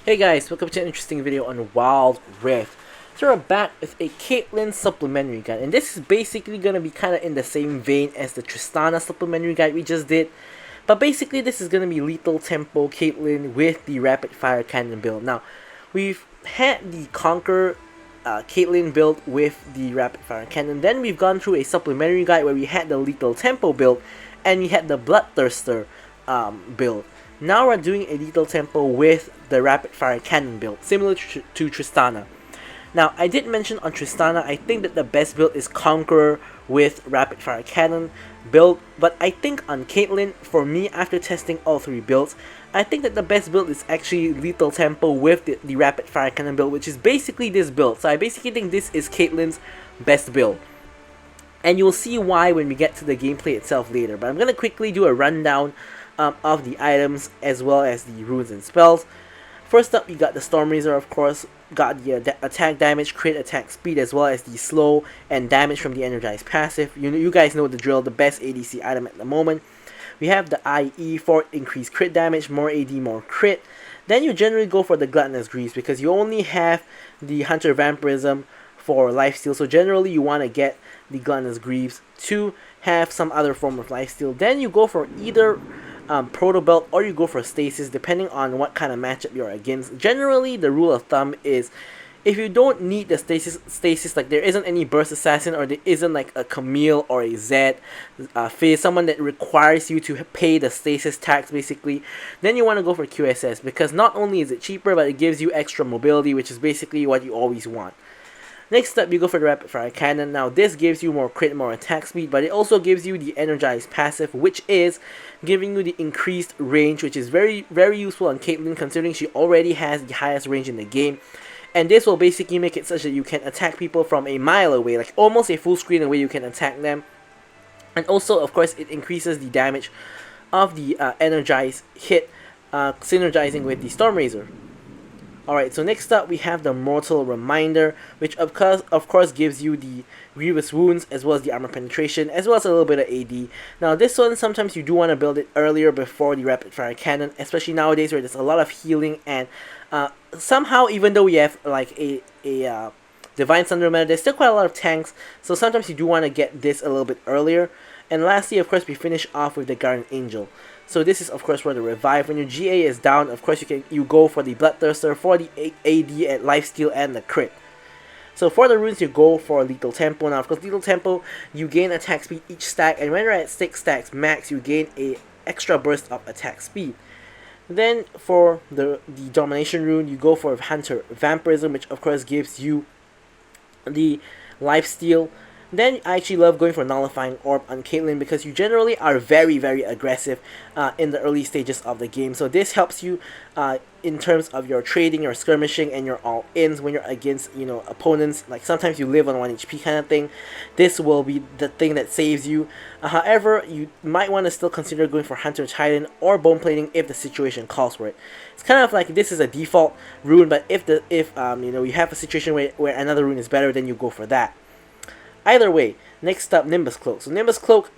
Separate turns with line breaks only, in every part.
Hey guys, welcome to an interesting video on Wild Rift. So we're back with a Caitlyn supplementary guide, and this is basically going to be kind of in the same vein as the Tristana supplementary guide we just did. But basically this is going to be lethal tempo Caitlyn with the rapid fire cannon build. Now, we've had the Conquer Caitlyn build with the rapid fire cannon, then we've gone through a supplementary guide where we had the lethal tempo build, and we had the Bloodthirster build. Now we're doing a lethal tempo with the rapid fire cannon build, similar to Tristana. Now, I did mention on Tristana, I think that the best build is Conqueror with rapid fire cannon build, but I think on Caitlyn, for me, after testing all three builds, I think that the best build is actually lethal tempo with the rapid fire cannon build, which is basically this build. So I basically think this is Caitlyn's best build. And you'll see why when we get to the gameplay itself later, but I'm going to quickly do a rundown of the items as well as the runes and spells. First up, you got the Storm Razor, of course, got the attack damage, crit attack speed, as well as the slow and damage from the energized passive. You guys know the drill, the best ADC item at the moment. We have the IE for increased crit damage, more AD, more crit. Then you generally go for the Gluttonous Greaves because you only have the Hunter Vampirism for lifesteal, so generally you want to get the Gluttonous Greaves to have some other form of lifesteal. Then you go for either Proto Belt or you go for Stasis depending on what kind of matchup you're against. Generally, the rule of thumb is if you don't need the stasis, like there isn't any Burst Assassin or there isn't like a Camille or a Zed, Fizz, someone that requires you to pay the stasis tax basically, then you want to go for QSS because not only is it cheaper, but it gives you extra mobility, which is basically what you always want. Next up, you go for the Rapid Fire Cannon. Now, this gives you more crit, more attack speed, but it also gives you the Energized Passive, which is giving you the increased range, which is very, very useful on Caitlyn, considering she already has the highest range in the game. And this will basically make it such that you can attack people from a mile away, like almost a full screen away you can attack them. And also, of course, it increases the damage of the Energized hit, synergizing with the Storm Razor. Alright, so next up we have the Mortal Reminder, which of course gives you the Grievous Wounds as well as the Armor Penetration, as well as a little bit of AD. Now this one, sometimes you do want to build it earlier before the Rapid Fire Cannon, especially nowadays where there's a lot of healing, and somehow even though we have like a Divine Thunder meta, there's still quite a lot of tanks, so sometimes you do want to get this a little bit earlier. And lastly, of course, we finish off with the Guardian Angel. So this is of course for the revive. When your GA is down, of course you go for the Bloodthirster for the AD at lifesteal and the crit. So for the runes, you go for lethal tempo. Now of course, lethal tempo, you gain attack speed each stack, and when you're at 6 stacks max, you gain a extra burst of attack speed. Then for the domination rune, you go for Hunter Vampirism, which of course gives you the lifesteal. Then I actually love going for Nullifying Orb on Caitlyn because you generally are very, very aggressive in the early stages of the game. So this helps you in terms of your trading, your skirmishing, and your all-ins when you're against, opponents. Like sometimes you live on 1 HP kind of thing. This will be the thing that saves you. However, you might want to still consider going for Hunter Titan or Bone Plating if the situation calls for it. It's kind of like this is a default rune, but if you have a situation where another rune is better, then you go for that. Either way, next up, Nimbus Cloak. So Nimbus Cloak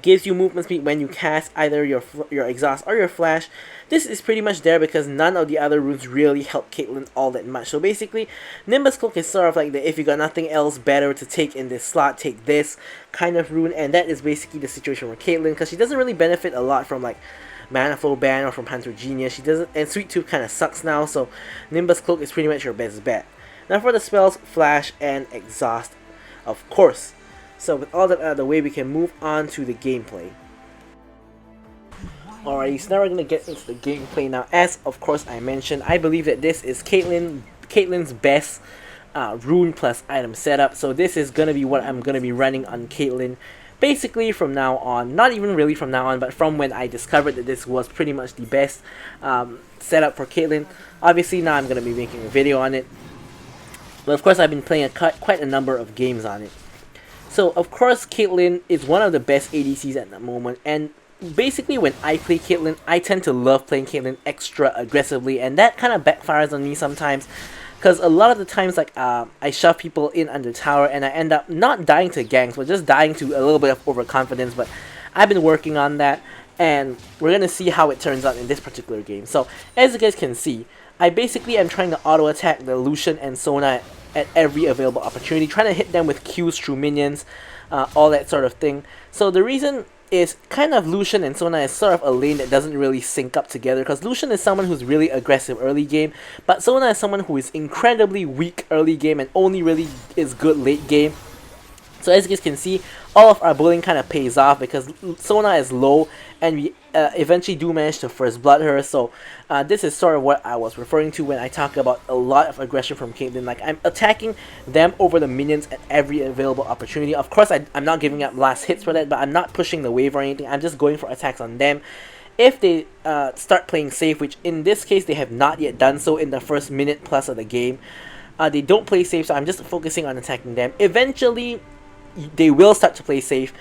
gives you movement speed when you cast either your exhaust or your flash. This is pretty much there because none of the other runes really help Caitlyn all that much. So basically, Nimbus Cloak is sort of like the if you got nothing else better to take in this slot, take this kind of rune, and that is basically the situation with Caitlyn because she doesn't really benefit a lot from like Manifold Ban or from Hunter Genius. She doesn't, and Sweet Tooth kind of sucks now. So Nimbus Cloak is pretty much your best bet. Now for the spells, flash and exhaust, of course. So with all that out of the way, we can move on to the gameplay. Alrighty, so now we're going to get into the gameplay. Now, as of course I mentioned, I believe that this is Caitlyn's best rune plus item setup. So this is going to be what I'm going to be running on Caitlyn basically from now on. Not even really from now on, but from when I discovered that this was pretty much the best setup for Caitlyn. Obviously now I'm going to be making a video on it. But of course I've been playing quite a number of games on it. So of course Caitlyn is one of the best ADCs at the moment, and basically when I play Caitlyn, I tend to love playing Caitlyn extra aggressively, and that kind of backfires on me sometimes. Because a lot of the times, like, I shove people in under tower, and I end up not dying to ganks, but just dying to a little bit of overconfidence. But I've been working on that, and we're gonna see how it turns out in this particular game. So as you guys can see, I basically am trying to auto attack the Lucian and Sona at every available opportunity, trying to hit them with Qs through minions, all that sort of thing. So the reason is kind of Lucian and Sona is sort of a lane that doesn't really sync up together, because Lucian is someone who's really aggressive early game, but Sona is someone who is incredibly weak early game and only really is good late game. So as you guys can see, all of our bullying kind of pays off because Sona is low, and we eventually do manage to first blood her. So this is sort of what I was referring to when I talk about a lot of aggression from Caitlyn. Like, I'm attacking them over the minions at every available opportunity. Of course, I'm not giving up last hits for that, but I'm not pushing the wave or anything. I'm just going for attacks on them. If they start playing safe, which in this case they have not yet done so in the first minute plus of the game, they don't play safe, so I'm just focusing on attacking them. Eventually, they will start to play safe.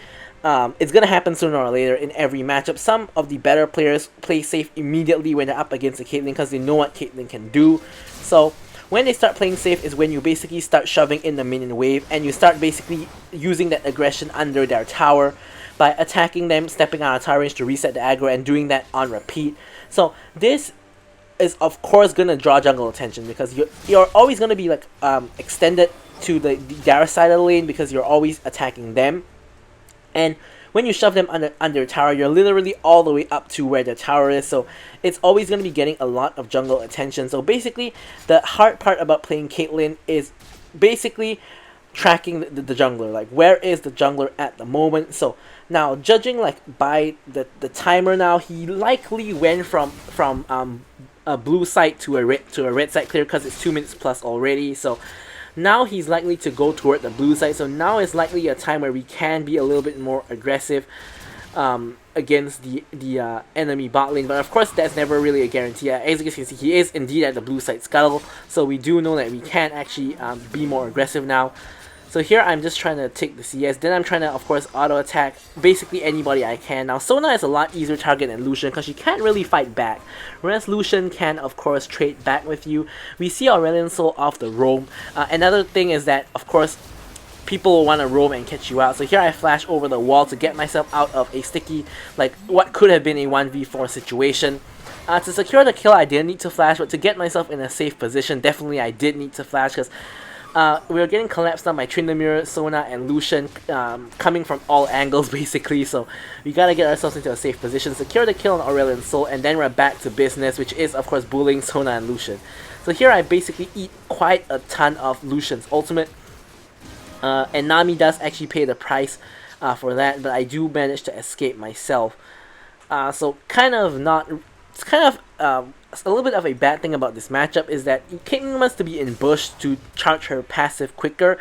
It's gonna happen sooner or later in every matchup. Some of the better players play safe immediately when they're up against a Caitlyn because they know what Caitlyn can do. So when they start playing safe is when you basically start shoving in the minion wave, and you start basically using that aggression under their tower by attacking them, stepping out of tower range to reset the aggro, and doing that on repeat. So this is of course gonna draw jungle attention because you're always gonna be like extended to the Dara side of the lane because you're always attacking them. And when you shove them under tower, you're literally all the way up to where the tower is, so it's always going to be getting a lot of jungle attention. So basically, the hard part about playing Caitlyn is basically tracking the jungler. Like, where is the jungler at the moment? So now, judging like by the timer now, he likely went from a blue site to a red site clear because it's 2 minutes plus already. So now he's likely to go toward the blue side, so now is likely a time where we can be a little bit more aggressive against the enemy bot lane. But of course, that's never really a guarantee. As you can see, he is indeed at the blue side scuttle, so we do know that we can actually be more aggressive now. So here I'm just trying to take the CS, then I'm trying to, of course, auto-attack basically anybody I can. Now, Sona is a lot easier target than Lucian because she can't really fight back, whereas Lucian can, of course, trade back with you. We see Aurelion Sol off the roam. Another thing is that, of course, people will want to roam and catch you out. So here I flash over the wall to get myself out of a sticky, like what could have been a 1v4 situation. To secure the kill, I didn't need to flash, but to get myself in a safe position, definitely I did need to flash because we were getting collapsed on by Tryndamere, Sona, and Lucian coming from all angles basically, so we gotta get ourselves into a safe position, secure the kill on Aurelion Sol, and then we're back to business, which is of course bullying Sona and Lucian. So here I basically eat quite a ton of Lucian's ultimate, and Nami does actually pay the price for that, but I do manage to escape myself. So kind of not, it's kind of a little bit of a bad thing about this matchup is that Caitlyn wants to be in bush to charge her passive quicker,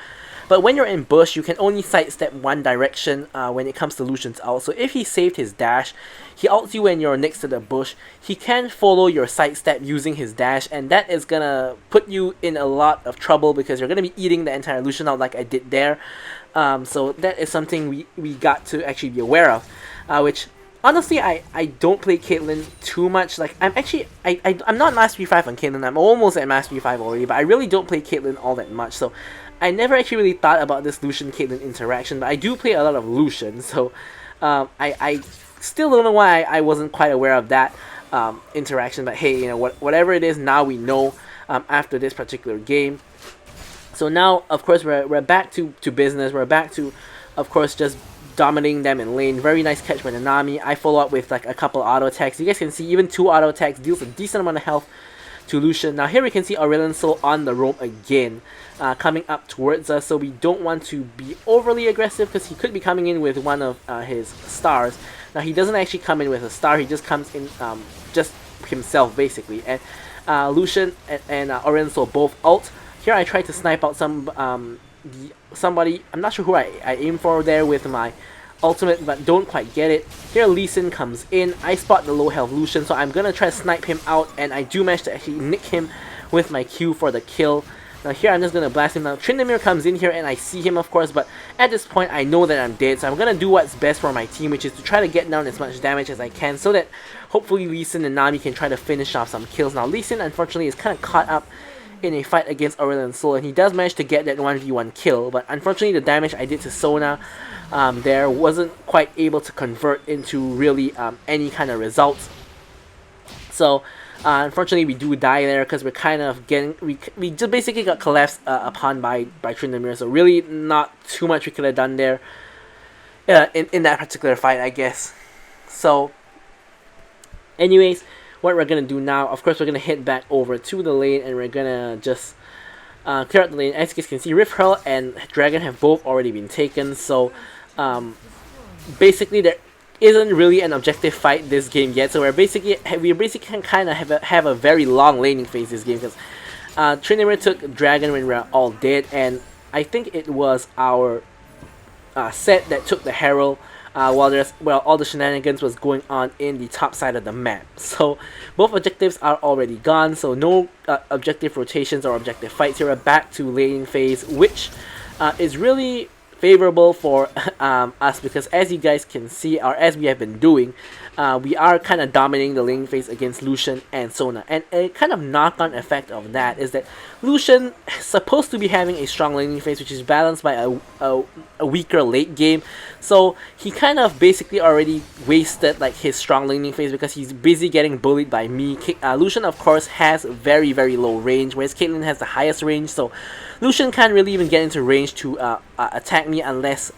but when you're in bush, you can only sidestep one direction when it comes to Lucian's ult. So if he saved his dash, he ults you when you're next to the bush, he can follow your sidestep using his dash, and that is gonna put you in a lot of trouble because you're gonna be eating the entire Lucian out like I did there. So that is something we got to actually be aware of, which honestly, I don't play Caitlyn too much. Like, I'm not Mastery 5 on Caitlyn. I'm almost at Mastery 5 already, but I really don't play Caitlyn all that much. So I never actually really thought about this Lucian-Caitlyn interaction, but I do play a lot of Lucian. So I still don't know why I wasn't quite aware of that interaction. But hey, you know, whatever it is, now we know after this particular game. So now, of course, we're back to business. We're back to, of course, just dominating them in lane. Very nice catch by Nami. I follow up with like a couple auto attacks. You guys can see even 2 auto attacks deals a decent amount of health to Lucian. Now here we can see Aurelion Sol on the roam again, coming up towards us. So we don't want to be overly aggressive because he could be coming in with one of his stars. Now he doesn't actually come in with a star. He just comes in just himself basically. And Lucian and Aurelion Sol both ult. Here I try to snipe out somebody, I'm not sure who I aim for there with my ultimate, but don't quite get it. Here Lee Sin comes in, I spot the low health Lucian, so I'm gonna try to snipe him out, and I do manage to actually nick him with my Q for the kill. Now here I'm just gonna blast him down. Tryndamere comes in here and I see him, of course, but at this point I know that I'm dead, so I'm gonna do what's best for my team, which is to try to get down as much damage as I can so that hopefully Lee Sin and Nami can try to finish off some kills. Now Lee Sin unfortunately is kind of caught up in a fight against Aurelion Sol, and he does manage to get that 1v1 kill, but unfortunately the damage I did to Sona there wasn't quite able to convert into really any kind of results. So unfortunately we do die there because we're kind of getting, we just basically got collapsed upon by Tryndamere, so really not too much we could have done there in that particular fight, I guess. So anyways, what we're gonna do now, of course, we're gonna head back over to the lane and we're gonna just clear out the lane. As you guys can see, Rift Hurl and Dragon have both already been taken, so basically there isn't really an objective fight this game yet. So we basically can kind of have a very long laning phase this game, because Tryndamere took Dragon when we were all dead, and I think it was our set that took the Herald while all the shenanigans was going on in the top side of the map. So both objectives are already gone, so no objective rotations or objective fights here. We're back to laning phase, which is really favorable for us, because as you guys can see, or as we have been doing, we are kind of dominating the laning phase against Lucian and Sona, and a kind of knock-on effect of that is that Lucian is supposed to be having a strong laning phase, which is balanced by a weaker late game, so he kind of basically already wasted like his strong laning phase because he's busy getting bullied by me. Lucian of course has very low range, whereas Caitlyn has the highest range, so Lucian can't really even get into range to attack me unless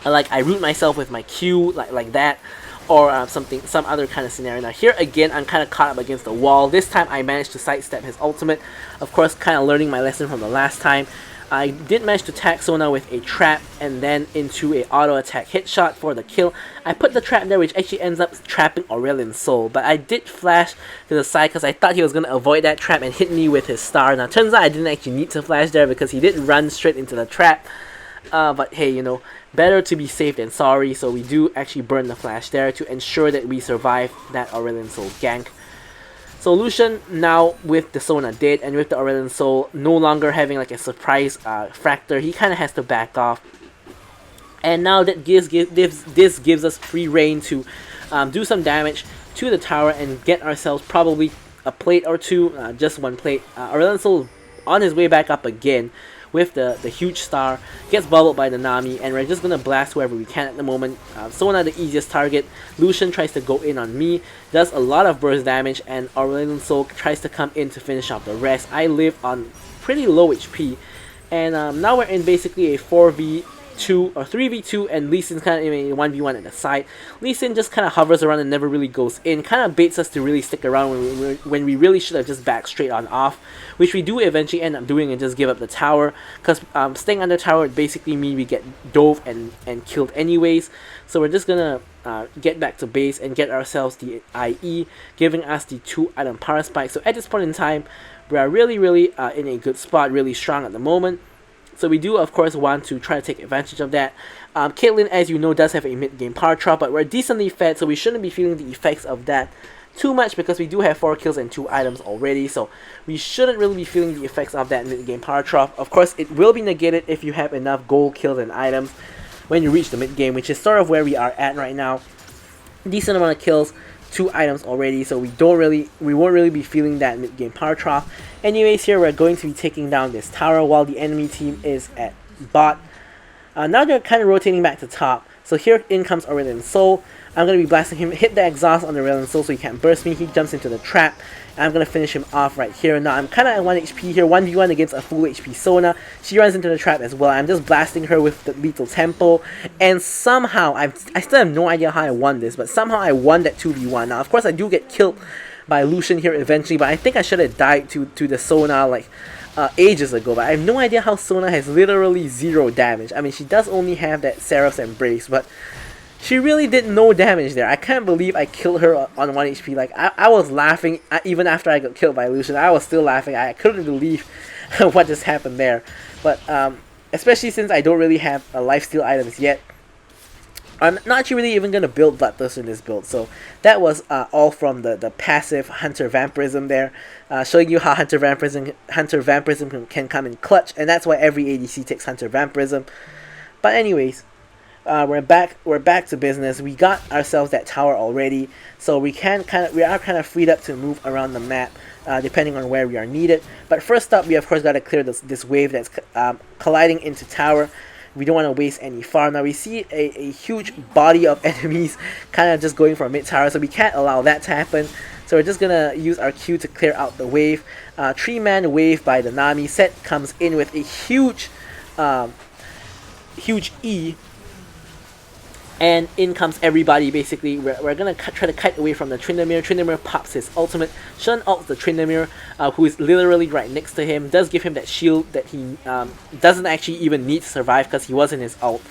like I root myself with my Q like that, or some other kind of scenario. Now here again, I'm kind of caught up against the wall. This time I managed to sidestep his ultimate, of course kind of learning my lesson from the last time. I did manage to tag Sona with a trap and then into a auto attack hit shot for the kill. I put the trap there, which actually ends up trapping Aurelion Sol, but I did flash to the side because I thought he was going to avoid that trap and hit me with his star. Now turns out I didn't actually need to flash there because he did run straight into the trap, but hey, you know, better to be safe than sorry, so we do actually burn the flash there to ensure that we survive that Aurelion Sol gank. So Lucian now with the Sona dead and with the Aurelion Sol no longer having like a surprise fractor, he kind of has to back off. And now that this gives us free reign to do some damage to the tower and get ourselves probably a plate or two, just one plate. Aurelion Sol on his way back up again with the huge star, gets bubbled by the Nami, and we're just gonna blast whoever we can at the moment. Sona the easiest target. Lucian tries to go in on me, does a lot of burst damage, and Aurelion Sol tries to come in to finish off the rest. I live on pretty low HP, and now we're in basically a 4v2 or 3v2, and Lee Sin's kind of in a 1v1 at the side. Lee Sin just kind of hovers around and never really goes in, kind of baits us to really stick around when we really should have just backed straight on off, which we do eventually end up doing and just give up the tower, because staying under tower would basically mean we get dove and killed anyways. So we're just gonna get back to base and get ourselves the IE, giving us the 2-item power spike. So at this point in time, we are really in a good spot, really strong at the moment. So we do of course want to try to take advantage of that. Caitlyn, as you know, does have a mid-game power trap, but we're decently fed, so we shouldn't be feeling the effects of that too much because we do have 4 kills and 2 items already, so we shouldn't really be feeling the effects of that mid-game power trap. Of course, it will be negated if you have enough gold kills and items when you reach the mid-game, which is sort of where we are at right now. Decent amount of kills, 2 items already, so we won't really be feeling that mid-game power trap. Anyways, here we're going to be taking down this tower while the enemy team is at bot. Now they're kind of rotating back to top. So here in comes Aurelion Sol. I'm going to be blasting him, hit the exhaust on the Aurelion Sol so he can't burst me. He jumps into the trap, and I'm going to finish him off right here. Now I'm kind of at 1 HP here, 1v1 against a full HP Sona. She runs into the trap as well. I'm just blasting her with the lethal tempo, and somehow, I still have no idea how I won this, but somehow I won that 2v1. Now of course I do get killed by Lucian here eventually, but I think I should have died to the Sona like ages ago, but I have no idea how Sona has literally 0 damage. I mean, she does only have that Seraph's Embrace, but she really did no damage there. I can't believe I killed her on 1 HP. Like, I was laughing even after I got killed by Lucian. I was still laughing. I couldn't believe what just happened there. But especially since I don't really have lifesteal items yet, I'm not actually really even going to build Bloodthirster in this build. So that was all from the passive Hunter Vampirism there, showing you how Hunter Vampirism can come in clutch, and that's why every ADC takes Hunter Vampirism. But anyways, we're back to business. We got ourselves that tower already, so we are kind of freed up to move around the map, depending on where we are needed. But first up, we of course got to clear this wave that's colliding into tower. We don't want to waste any farm. Now we see a huge body of enemies kind of just going for mid tower, so we can't allow that to happen. So we're just gonna use our Q to clear out the wave. 3-man wave by the Nami. Set comes in with a huge E, and in comes everybody. Basically, we're gonna try to kite away from the Tryndamere. Tryndamere pops his ultimate. Shen ults the Tryndamere, who is literally right next to him. Does give him that shield that he doesn't actually even need to survive because he was in his ult.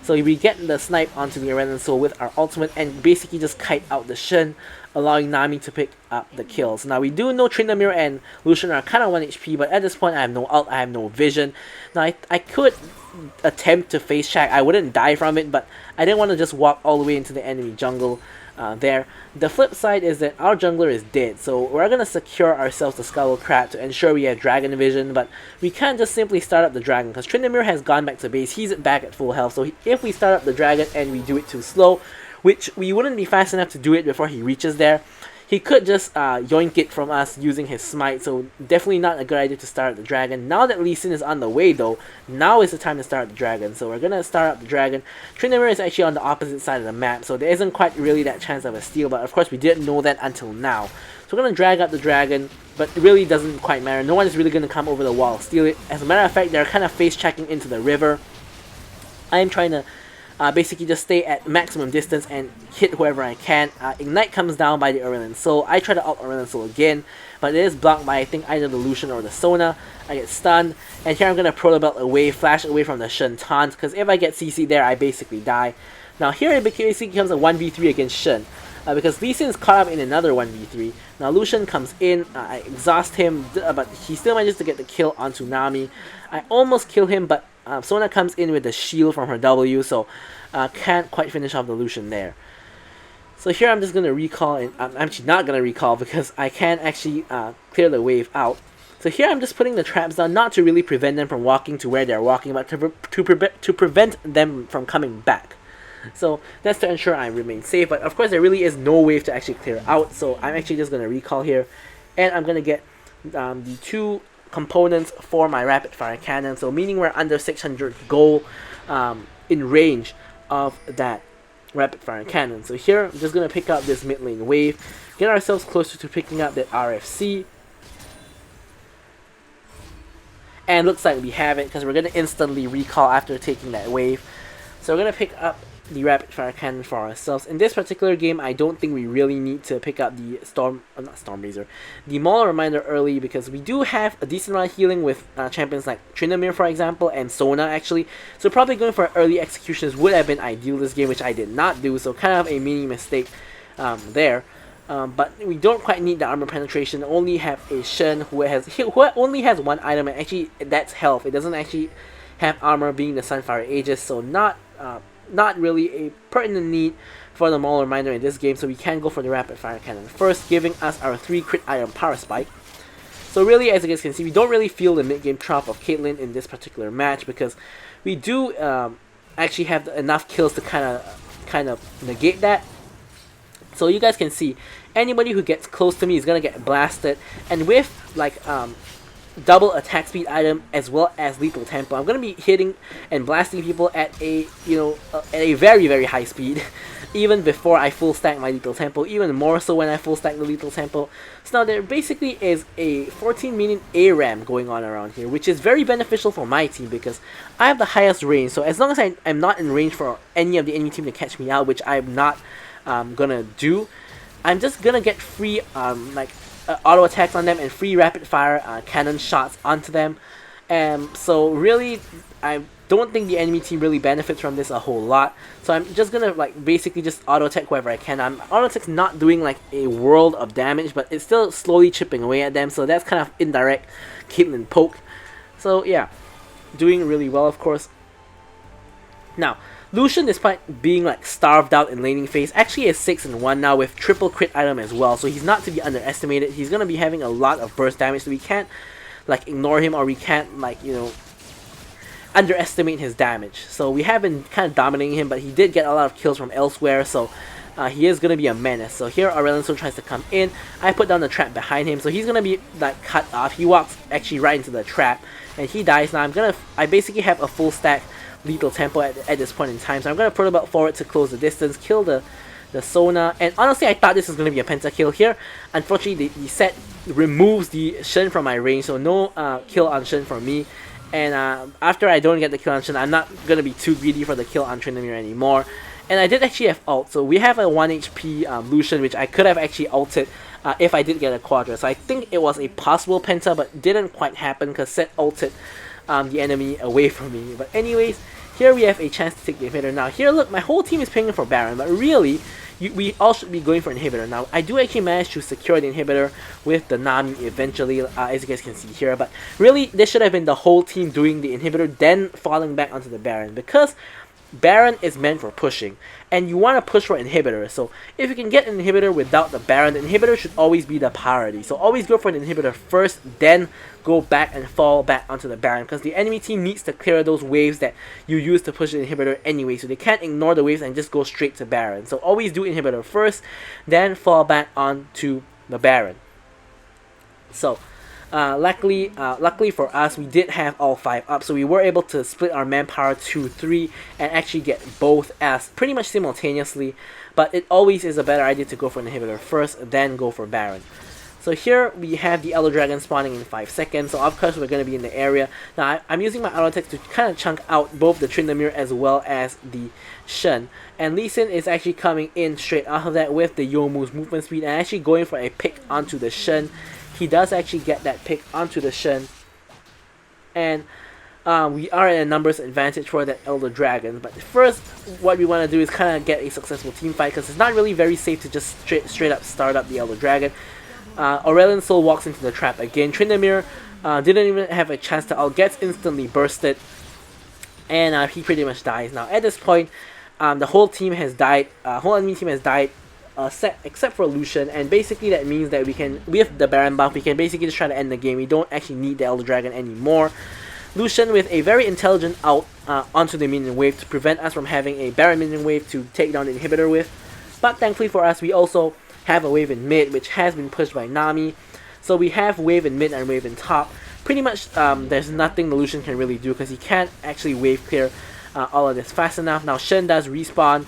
So we get the snipe onto the Rune Soul with our ultimate and basically just kite out the Shen, allowing Nami to pick up the kills. Now we do know Tryndamere and Lucian are kind of 1 HP, but at this point I have no ult, I have no vision. Now I could attempt to face check. I wouldn't die from it, but I didn't want to just walk all the way into the enemy jungle there. The flip side is that our jungler is dead, so we're going to secure ourselves the Scuttle Crab to ensure we have dragon vision, but we can't just simply start up the dragon because Tryndamere has gone back to base. He's back at full health, so if we start up the dragon and we do it too slow, which we wouldn't be fast enough to do it before he reaches there, he could just yoink it from us using his smite, so definitely not a good idea to start the dragon. Now that Lee Sin is on the way though, now is the time to start the dragon. So we're gonna start up the dragon. Tryndamere is actually on the opposite side of the map, so there isn't quite really that chance of a steal, but of course we didn't know that until now. So we're gonna drag up the dragon, but it really doesn't quite matter. No one is really gonna come over the wall, steal it. As a matter of fact, they're kind of face checking into the river. I am trying to basically just stay at maximum distance and hit whoever I can. Ignite comes down by the Rune Soul. I try to ult Rune Soul again, but it is blocked by I think either the Lucian or the Sona. I get stunned, and here I'm going to Proto Belt away, flash away from the Shen taunt, because if I get CC there, I basically die. Now here it basically becomes a 1v3 against Shen, because Lee Sin is caught up in another 1v3. Now Lucian comes in, I exhaust him, but he still manages to get the kill onto Nami. I almost kill him, but Sona comes in with the shield from her W, so can't quite finish off the Lucian there. So here I'm just going to recall, and I'm actually not going to recall because I can't actually clear the wave out. So here I'm just putting the traps down, not to really prevent them from walking to where they're walking, but to prevent them from coming back. So that's to ensure I remain safe, but of course there really is no wave to actually clear out, so I'm actually just going to recall here, and I'm going to get the 2 components for my rapid fire cannon, so meaning we're under 600 gold in range of that rapid fire cannon. So here I'm just going to pick up this mid lane wave, get ourselves closer to picking up that RFC, and looks like we have it because we're going to instantly recall after taking that wave. So we're going to pick up the rapid fire cannon for ourselves. In this particular game, I don't think we really need to pick up the the Maul Reminder early, because we do have a decent amount of healing with champions like Tryndamere, for example, and Sona actually. So probably going for early executions would have been ideal this game, which I did not do, so kind of a mini mistake there. But we don't quite need the armor penetration. Only have a Shen who only has 1 item, and actually that's health. It doesn't actually have armor, being the Sunfire Aegis, so not really a pertinent need for the Maul Reminder in this game, so we can go for the rapid fire cannon first, giving us our 3 crit item power spike. So really, as you guys can see, we don't really feel the mid game drop of Caitlyn in this particular match, because we do actually have enough kills to kind of negate that. So you guys can see, anybody who gets close to me is gonna get blasted, and with like double attack speed item as well as lethal tempo, I'm gonna be hitting and blasting people at a at a very high speed, even before I full stack my lethal tempo, even more so when I full stack the lethal tempo. So now there basically is a 14-minute ARAM going on around here, which is very beneficial for my team because I have the highest range. So as long as I'm not in range for any of the enemy team to catch me out, which I'm not gonna do, I'm just gonna get free auto attacks on them and free rapid fire cannon shots onto them. So really, I don't think the enemy team really benefits from this a whole lot. So I'm just gonna basically just auto attack whoever I can. Auto attack's not doing like a world of damage, but it's still slowly chipping away at them. So that's kind of indirect Caitlyn poke. So yeah, doing really well, of course. Now, Lucian, despite being starved out in laning phase, actually is 6-1 now with triple crit item as well, so he's not to be underestimated. He's gonna be having a lot of burst damage, so we can't ignore him, or we can't underestimate his damage. So we have been kind of dominating him, but he did get a lot of kills from elsewhere, so he is going to be a menace. So here Aurelion still tries to come in. I put down the trap behind him, so he's going to be like cut off. He walks actually right into the trap, and he dies. Now I basically have a full stack lethal tempo at this point in time, so I'm going to put about forward to close the distance, kill the Sona, and honestly I thought this was going to be a pentakill here. Unfortunately the set removes the Shen from my range, so no kill on Shen for me. And after I don't get the kill on Shen, I'm not going to be too greedy for the kill on Tryndamere anymore. And I did actually have ult, so we have a 1 HP Lucian, which I could have actually ulted if I did get a Quadra. So I think it was a possible penta, but didn't quite happen because Set ulted the enemy away from me. But anyways, here we have a chance to take the inhibitor. Now here, look, my whole team is picking for Baron, but really, we all should be going for inhibitor. Now I do actually manage to secure the inhibitor with the Nami eventually, as you guys can see here. But really, this should have been the whole team doing the inhibitor, then falling back onto the Baron, because Baron is meant for pushing, and you want to push for inhibitor. So if you can get an inhibitor without the Baron, the inhibitor should always be the priority. So always go for an inhibitor first, then go back and fall back onto the Baron, because the enemy team needs to clear those waves that you use to push the inhibitor anyway, so they can't ignore the waves and just go straight to Baron. So always do inhibitor first, then fall back onto the Baron. So luckily for us, we did have all 5 up, so we were able to split our manpower to 3 and actually get both as pretty much simultaneously. But it always is a better idea to go for an inhibitor first, then go for Baron. So here we have the Elder Dragon spawning in 5 seconds, so of course we're going to be in the area. Now I'm using my auto attack to kind of chunk out both the Tryndamere as well as the Shen. And Lee Sin is actually coming in straight out of that with the Youmuu's movement speed and actually going for a pick onto the Shen. He does actually get that pick onto the Shen, and we are at a numbers advantage for that Elder Dragon. But first, what we want to do is kind of get a successful team fight, because it's not really very safe to just straight up start up the Elder Dragon. Aurelion Soul walks into the trap again. Tryndamere didn't even have a chance to ult, gets instantly bursted, and he pretty much dies. Now at this point, the whole team has died. Whole enemy team has died, except for Lucian, and basically that means that we can, with the Baron buff, we can basically just try to end the game. We don't actually need the Elder Dragon anymore. Lucian with a very intelligent ult onto the minion wave to prevent us from having a Baron minion wave to take down the inhibitor with. But thankfully for us, we also have a wave in mid, which has been pushed by Nami. So we have wave in mid and wave in top. Pretty much there's nothing the Lucian can really do, because he can't actually wave clear all of this fast enough. Now Shen does respawn,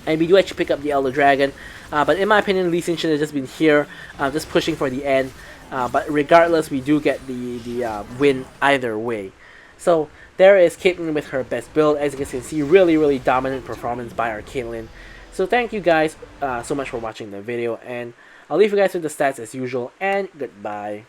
and we do actually pick up the Elder Dragon. But in my opinion, Lee Sin should have just been here, just pushing for the end. But regardless, we do get the win either way. So there is Caitlyn with her best build. As you guys can see, really dominant performance by our Caitlyn. So thank you guys so much for watching the video, and I'll leave you guys with the stats as usual, and goodbye.